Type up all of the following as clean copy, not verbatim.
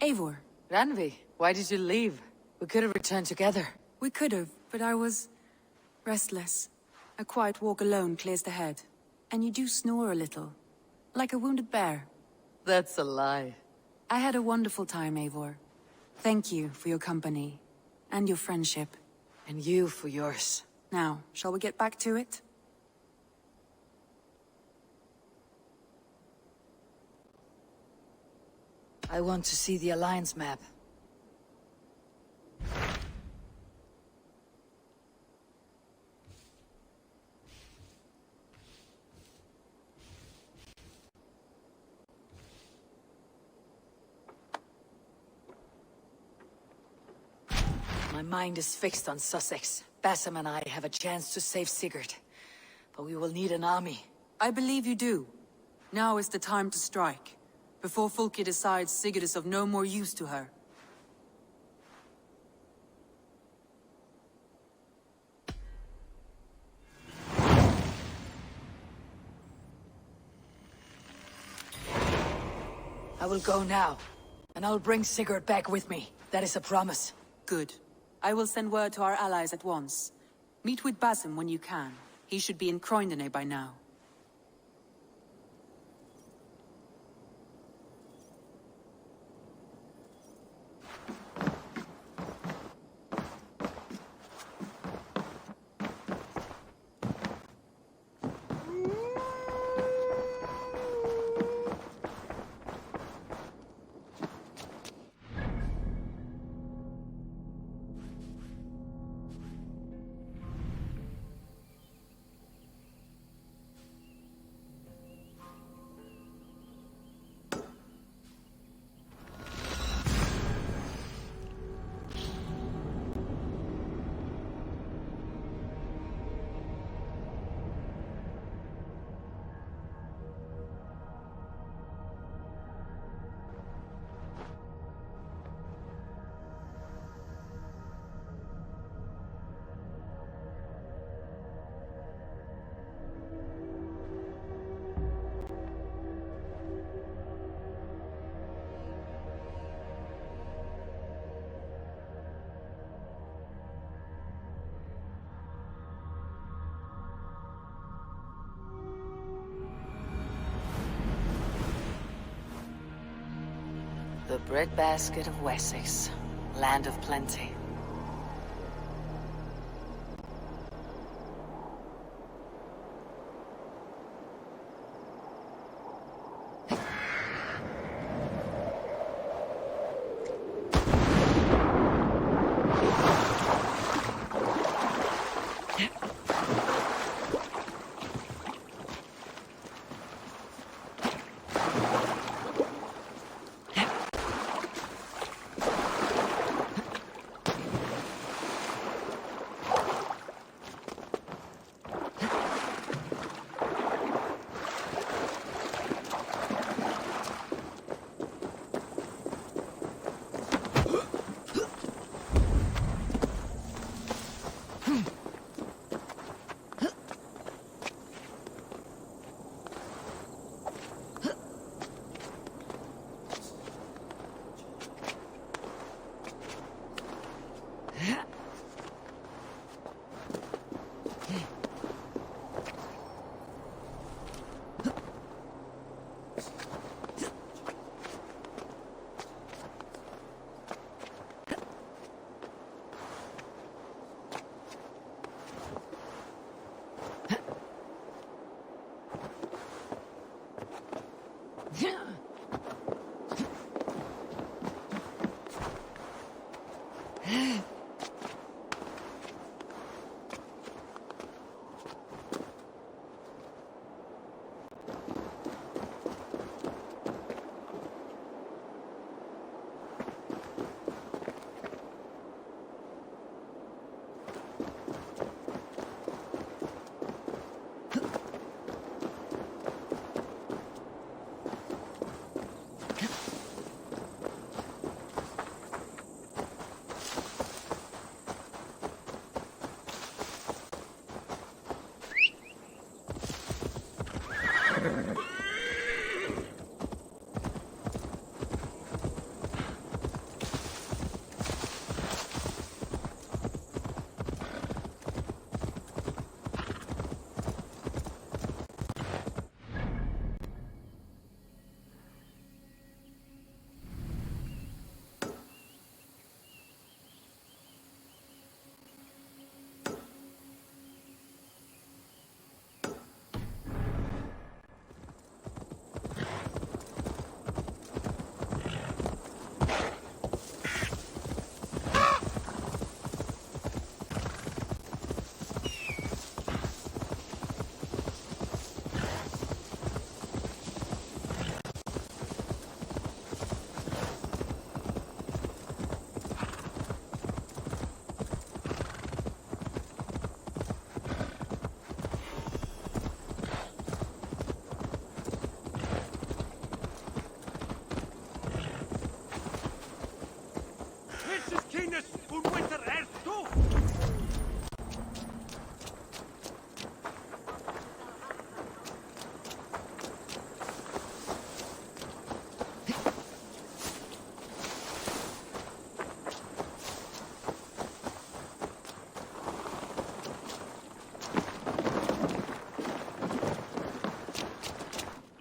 Eivor. Randvi, why did you leave? We could have returned together. We could have, but I was... restless. A quiet walk alone clears the head. And you do snore a little. Like a wounded bear. That's a lie. I had a wonderful time, Eivor. Thank you for your company. And your friendship. And you for yours. Now, shall we get back to it? I want to see the Alliance map. My mind is fixed on Sussex. Bassam and I have a chance to save Sigurd. But we will need an army. I believe you do. Now is the time to strike. Before Fulke decides Sigurd is of no more use to her. I will go now. And I'll bring Sigurd back with me. That is a promise. Good. I will send word to our allies at once. Meet with Basim when you can. He should be in Croydon by now. The breadbasket of Wessex, land of plenty.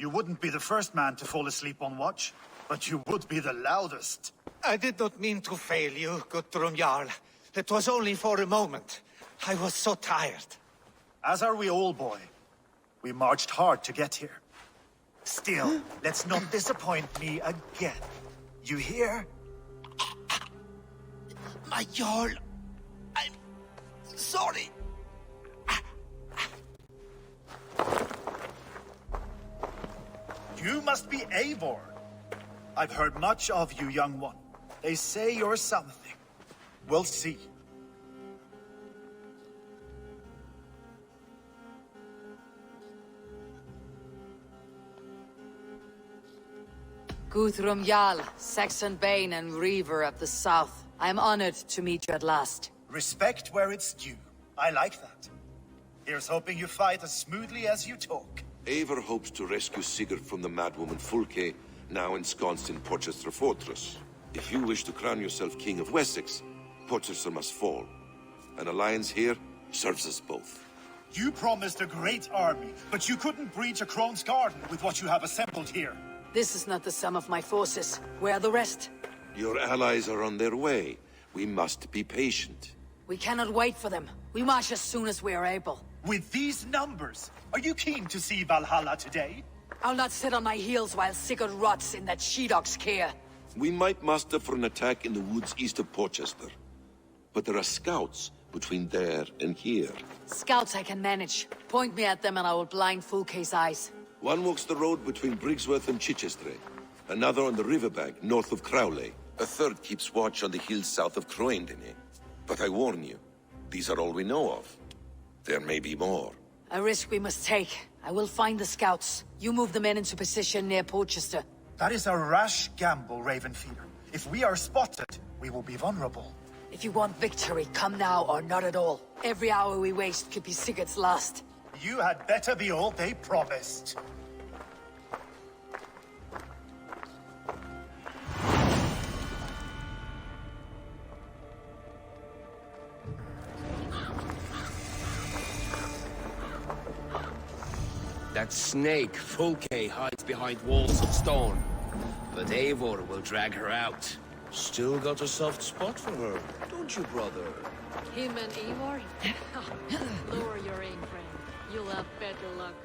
You wouldn't be the first man to fall asleep on watch, but you would be the loudest. I did not mean to fail you, Guthrum Jarl. It was only for a moment. I was so tired. As are we all, boy. We marched hard to get here. Still, let's not disappoint me again. You hear? My Jarl, I'm sorry. You must be Eivor. I've heard much of you, young one. They say you're something. We'll see. Guthrum Jarl, Saxon Bane and Reaver of the South. I am honored to meet you at last. Respect where it's due. I like that. Here's hoping you fight as smoothly as you talk. Eivor hopes to rescue Sigurd from the madwoman Fulke, now ensconced in Porchester Fortress. If you wish to crown yourself King of Wessex, Porchester must fall. An alliance here serves us both. You promised a great army, but you couldn't breach a Crone's Garden with what you have assembled here. This is not the sum of my forces. Where are the rest? Your allies are on their way. We must be patient. We cannot wait for them. We march as soon as we are able. With these numbers, are you keen to see Valhalla today? I'll not sit on my heels while Sigurd rots in that she-dog's care. We might muster for an attack in the woods east of Porchester. But there are scouts between there and here. Scouts I can manage. Point me at them and I will blind Fulke's eyes. One walks the road between Briggsworth and Chichester. Another on the riverbank north of Crowley. A third keeps watch on the hills south of Croendene. But I warn you, these are all we know of. There may be more. A risk we must take. I will find the scouts. You move the men into position near Porchester. That is a rash gamble, Ravenfeeder. If we are spotted, we will be vulnerable. If you want victory, come now or not at all. Every hour we waste could be Sigurd's last. You had better be all they promised. That snake, Fulke, hides behind walls of stone. But Eivor will drag her out. Still got a soft spot for her, don't you, brother? Him and Eivor? Lower your aim, friend. You'll have better luck.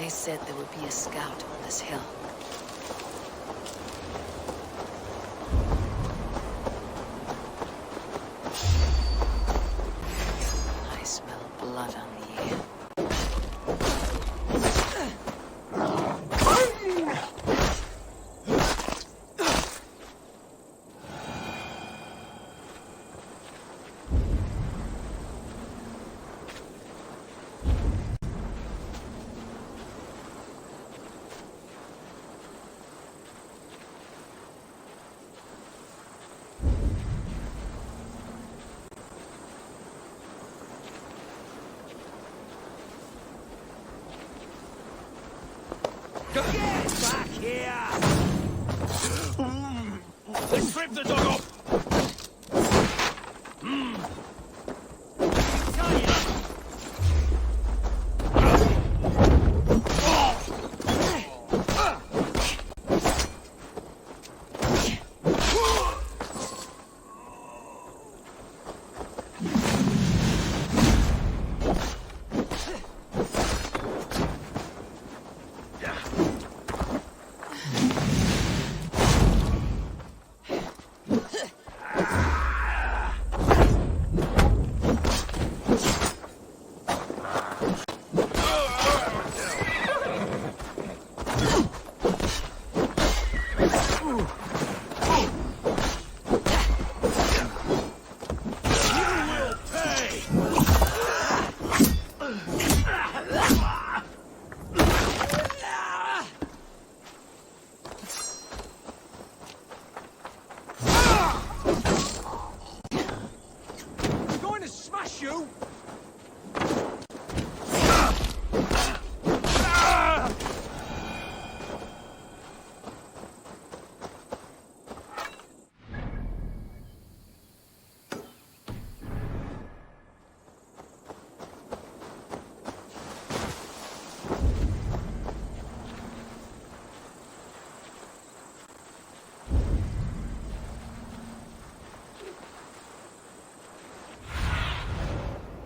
They said there would be a scout on this hill. I smell blood on the air. Back here! Let's strip the dog off!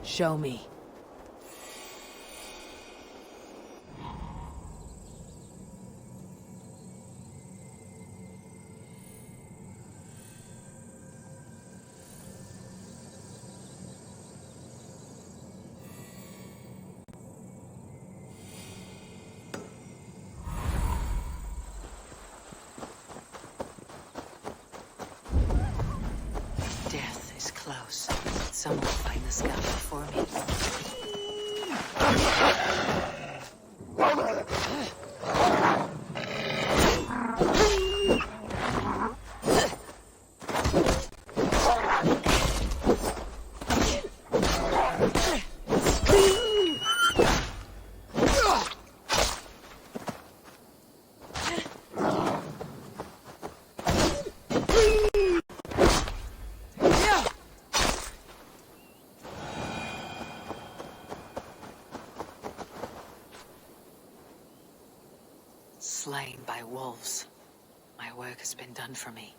Show me. Death is close. Someone find the scout before me. Slain by wolves. My work has been done for me.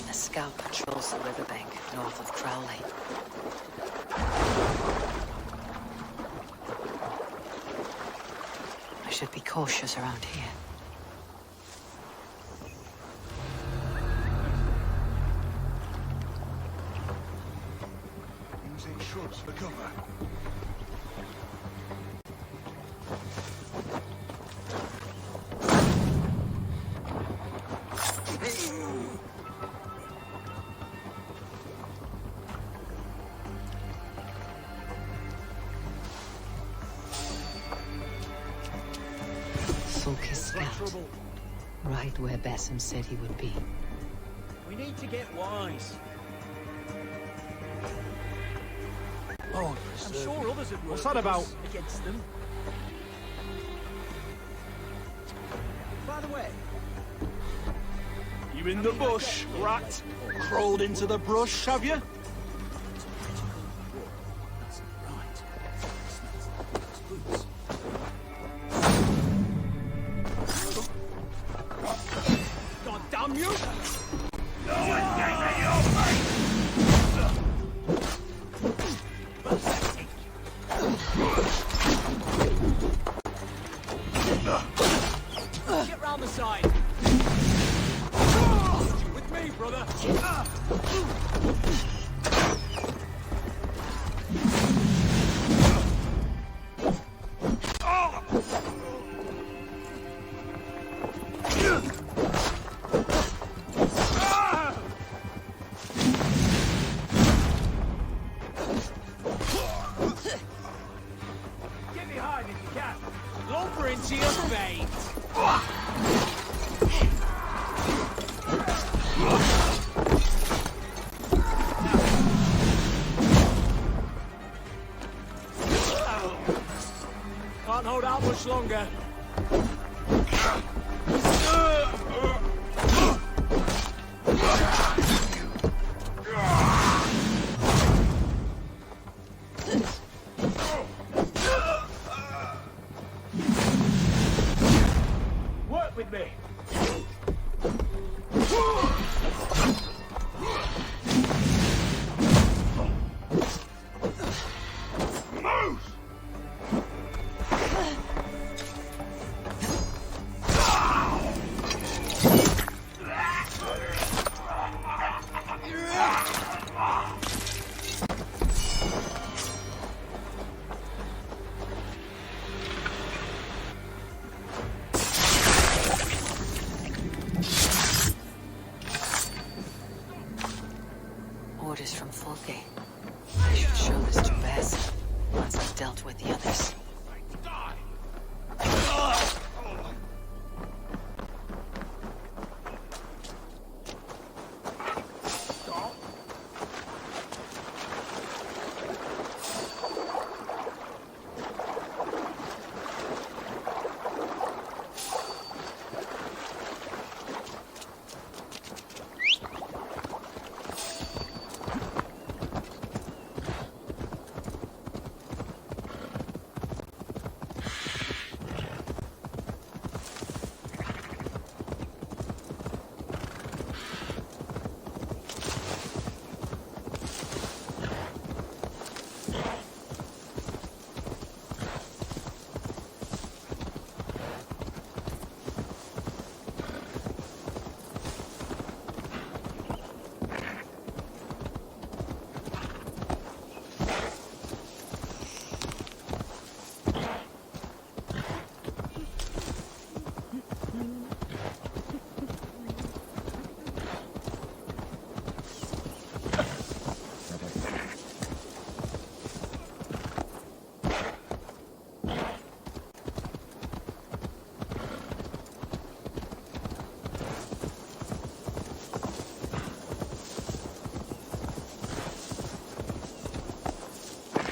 The scout patrols the riverbank north of Crowley. I should be cautious around here. Take shrubs for cover. Focus scout. Right where Basim said he would be. We need to get wise. Oh, I'm sure others have What's worked that about? against them. By the way, You in the bush, rat? Crawled into the brush, have you? God damn you! Get round the side. With me, brother. Get behind if you can. Lumber into your veins. Can't hold out much longer. Work with me. Orders from Folke. I should show this to Basim once I've dealt with the others.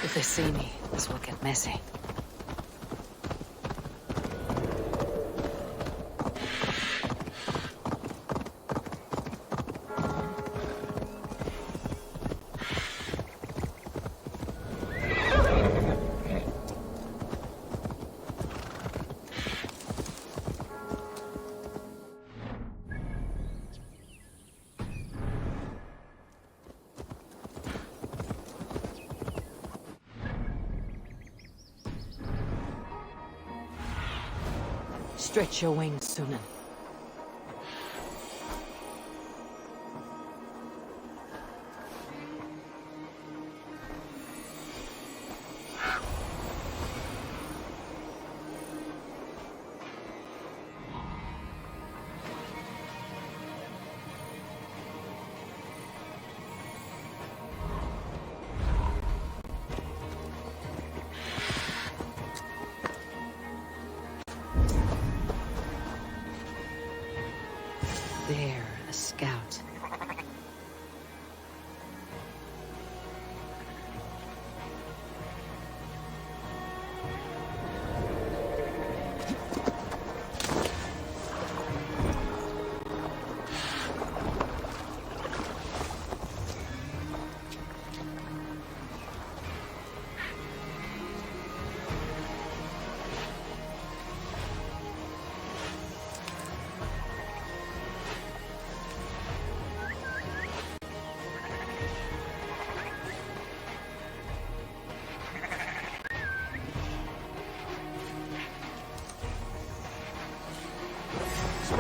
If they see me, this will get messy. Stretch your wings, Sunan.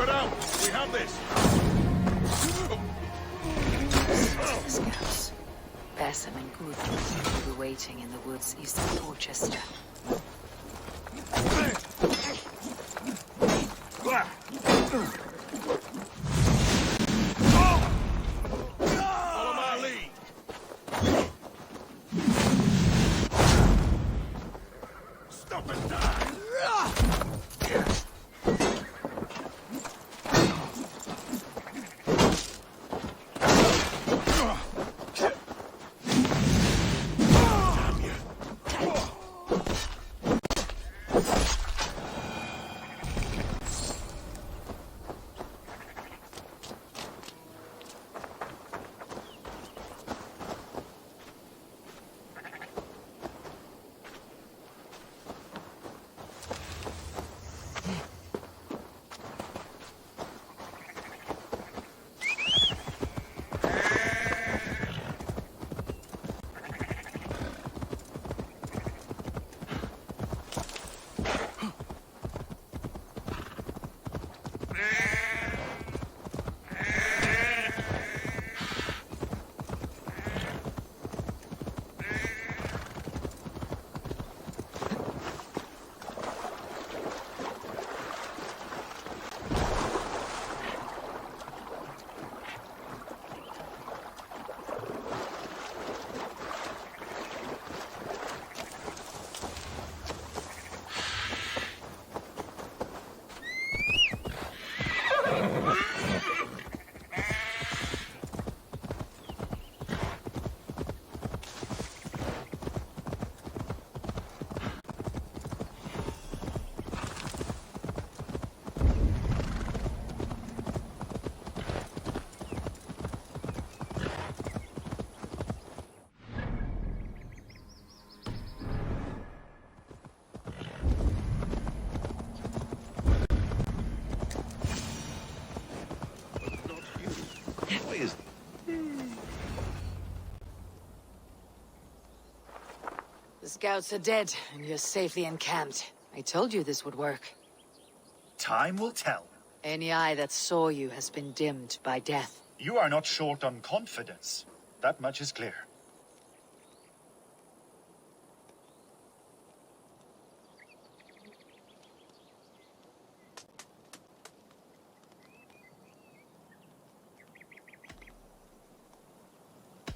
Spread out! We have this! The scouts. Bassam and Guthrum will be waiting in the woods east of Porchester. Follow my lead! Stop and die! The scouts are dead, and you're safely encamped. I told you this would work. Time will tell. Any eye that saw you has been dimmed by death. You are not short on confidence. That much is clear.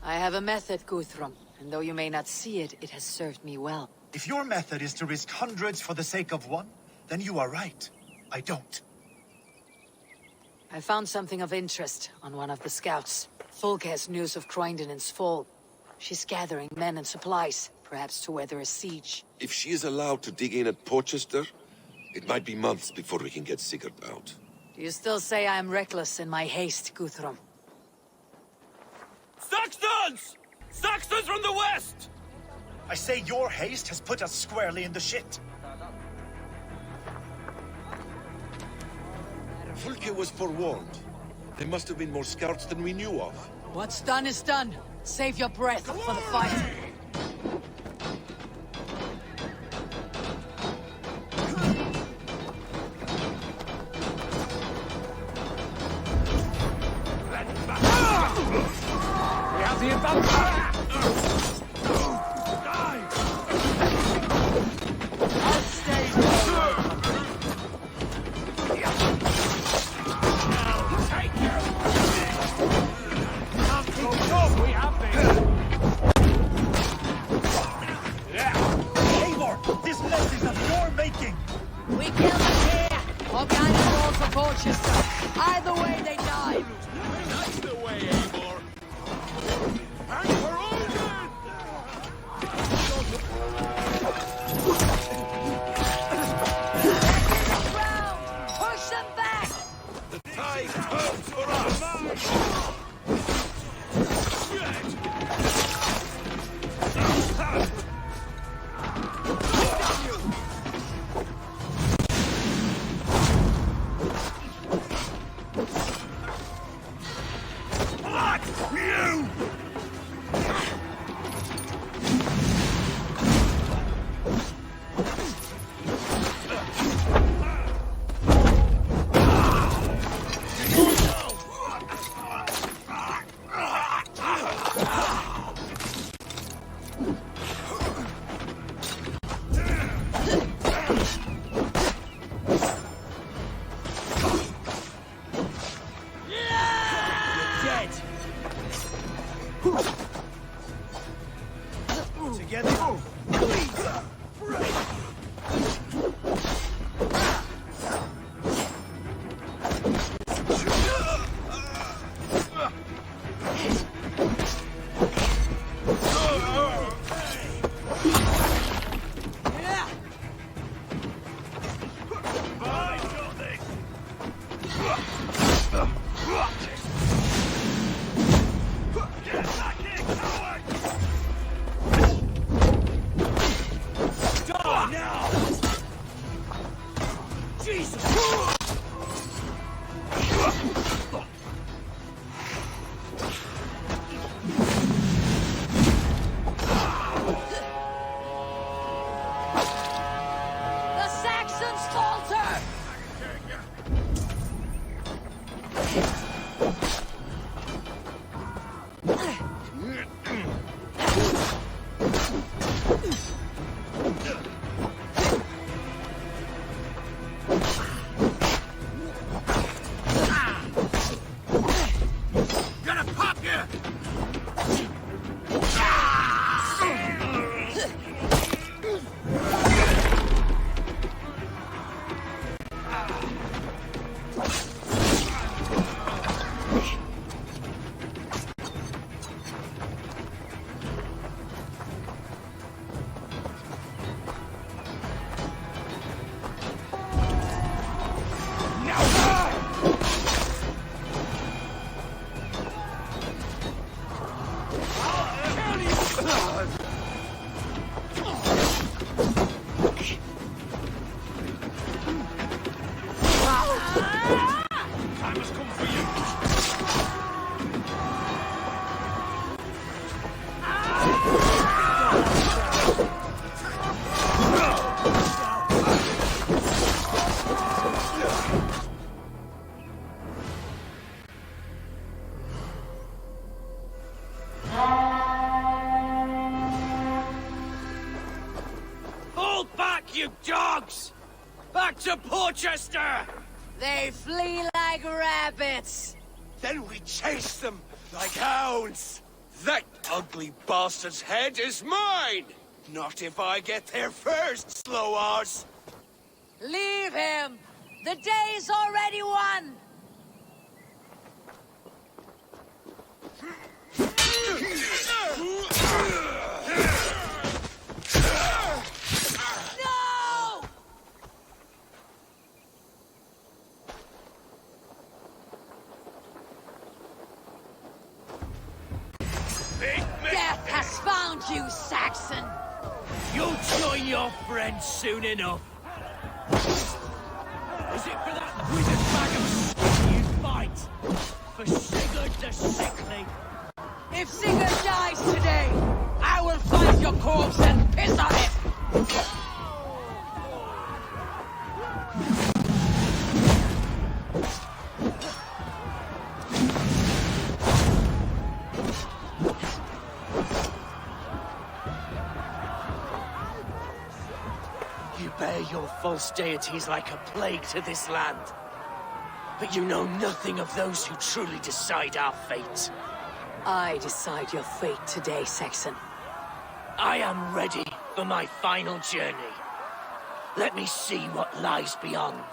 I have a method, Guthrum, and though you may not see it, it has served me well. If your method is to risk hundreds for the sake of one, then you are right. I don't. I found something of interest on one of the scouts. Fulke has news of Croydon's fall. She's gathering men and supplies, perhaps to weather a siege. If she is allowed to dig in at Porchester, it might be months before we can get Sigurd out. Do you still say I am reckless in my haste, Guthrum? Saxons! Saxons from the west! I say your haste has put us squarely in the shit. Fulke was forewarned. There must have been more scouts than we knew of. What's done is done. Save your breath for the fight. We have the advantage! We killed them here! Or behind the walls of Porchester. Either way, they died! That's the way, Eivor! And for Odin! together. Please. The Saxons falter! Gonna pop you! Time has come for you. Fall back, you dogs! Back to Porchester! They flee like rabbits. Then we chase them like hounds. That ugly bastard's head is mine! Not if I get there first, slow arse! Leave him! The day's already won! No! Death has found you, Saxon! You'll join your friends soon enough. Is it for that withered bag of skin you fight? For Sigurd the Sickly? If Sigurd dies today, I will find your corpse and piss on it! You bear your false deities like a plague to this land. But you know nothing of those who truly decide our fate. I decide your fate today, Saxon. I am ready for my final journey. Let me see what lies beyond.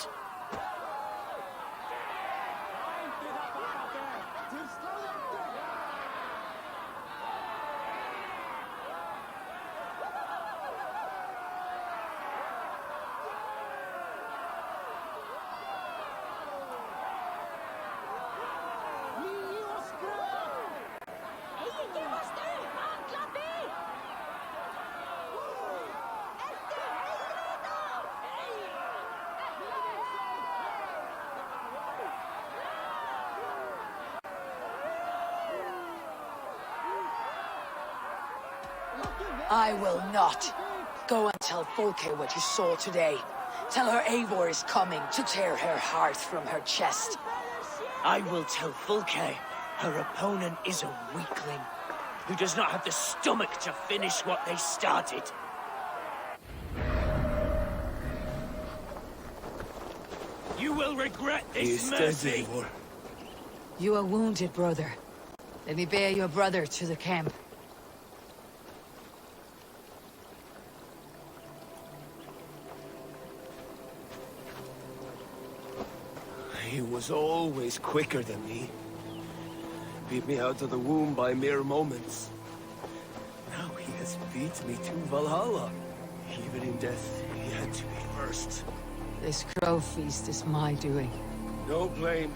I will not. Go and tell Folke what you saw today. Tell her Eivor is coming to tear her heart from her chest. I will tell Fulke her opponent is a weakling who does not have the stomach to finish what they started. You will regret this mercy. You are wounded, brother. Let me bear your brother to the camp. He was always quicker than me. Beat me out of the womb by mere moments. Now he has beat me to Valhalla. Even in death, he had to be first. This crow feast is my doing. No blame.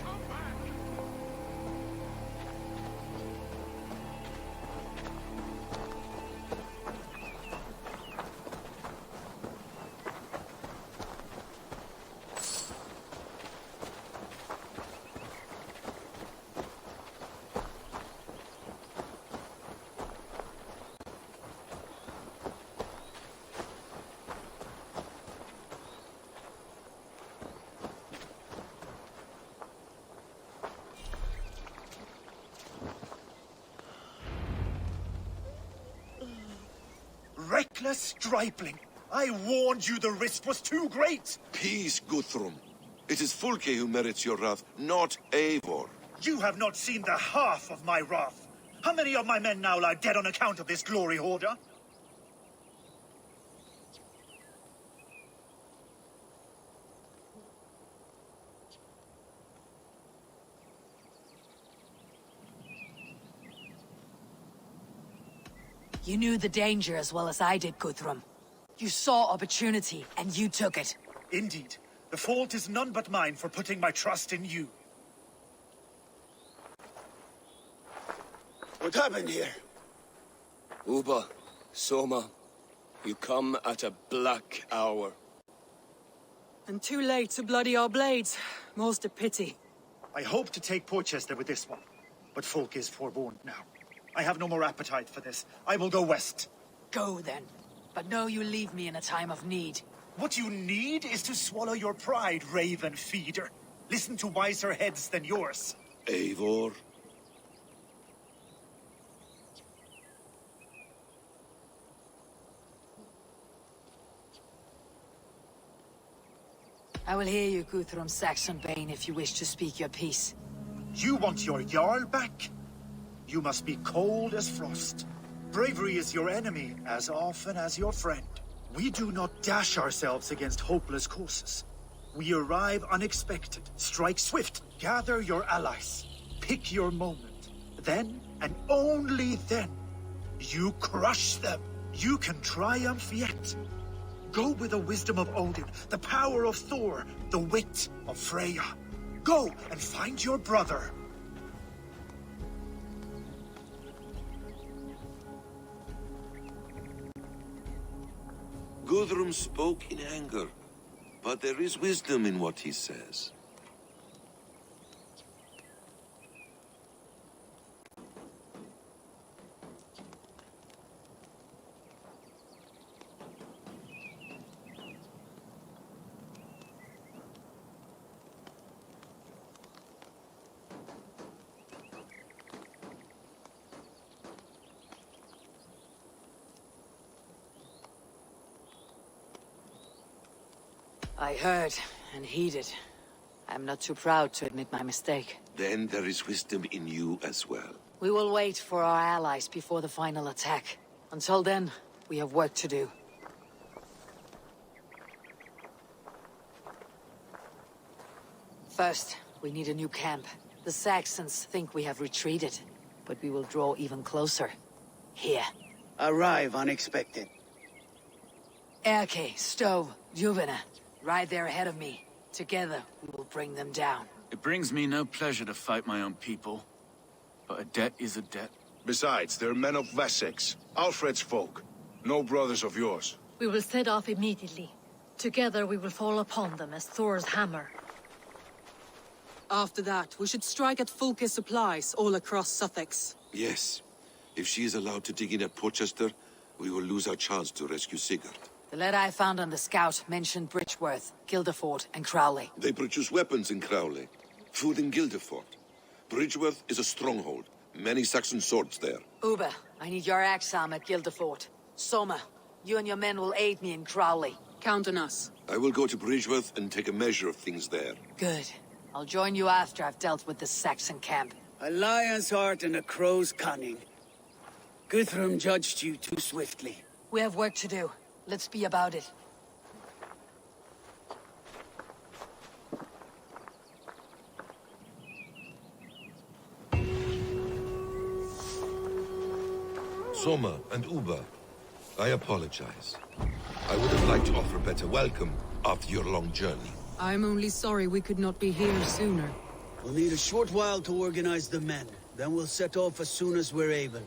Reckless stripling! I warned you the risk was too great! Peace, Guthrum. It is Fulke who merits your wrath, not Eivor. You have not seen the half of my wrath. How many of my men now lie dead on account of this glory hoarder? You knew the danger as well as I did, Guthrum. You saw opportunity, and you took it. Indeed. The fault is none but mine for putting my trust in you. What happened here? Uba, Soma, you come at a black hour. And too late to bloody our blades. Most a pity. I hope to take Porchester with this one, but Folk is forewarned now. I have no more appetite for this. I will go west. Go then. But know you leave me in a time of need. What you need is to swallow your pride, raven feeder. Listen to wiser heads than yours. Eivor? I will hear you, Guthrum Saxonbane, if you wish to speak your piece. You want your Jarl back? You must be cold as frost. Bravery is your enemy as often as your friend. We do not dash ourselves against hopeless courses. We arrive unexpected, strike swift, gather your allies, pick your moment. Then, and only then, you crush them. You can triumph yet. Go with the wisdom of Odin, the power of Thor, the wit of Freya. Go and find your brother. Guthrum spoke in anger, but there is wisdom in what he says. I heard and heeded. I'm not too proud to admit my mistake. Then there is wisdom in you as well. We will wait for our allies before the final attack. Until then, we have work to do. First, we need a new camp. The Saxons think we have retreated, but we will draw even closer. Here. Arrive unexpected. Erke, Stove, Juvena. Right there ahead of me. Together, we will bring them down. It brings me no pleasure to fight my own people. But a debt is a debt. Besides, they're men of Wessex, Alfred's folk. No brothers of yours. We will set off immediately. Together we will fall upon them as Thor's hammer. After that, we should strike at Fulke's supplies all across Sussex. Yes. If she is allowed to dig in at Porchester, we will lose our chance to rescue Sigurd. The letter I found on the scout mentioned Bridgeworth, Guildeford, and Crowley. They produce weapons in Crowley, food in Guildeford. Bridgeworth is a stronghold. Many Saxon swords there. Uber, I need your axe arm at Guildeford. Soma, you and your men will aid me in Crowley. Count on us. I will go to Bridgeworth and take a measure of things there. Good. I'll join you after I've dealt with the Saxon camp. A lion's heart and a crow's cunning. Guthrum judged you too swiftly. We have work to do. Let's be about it. Soma and Uba, I apologize. I would have liked to offer a better welcome after your long journey. I'm only sorry we could not be here sooner. We'll need a short while to organize the men. Then we'll set off as soon as we're able.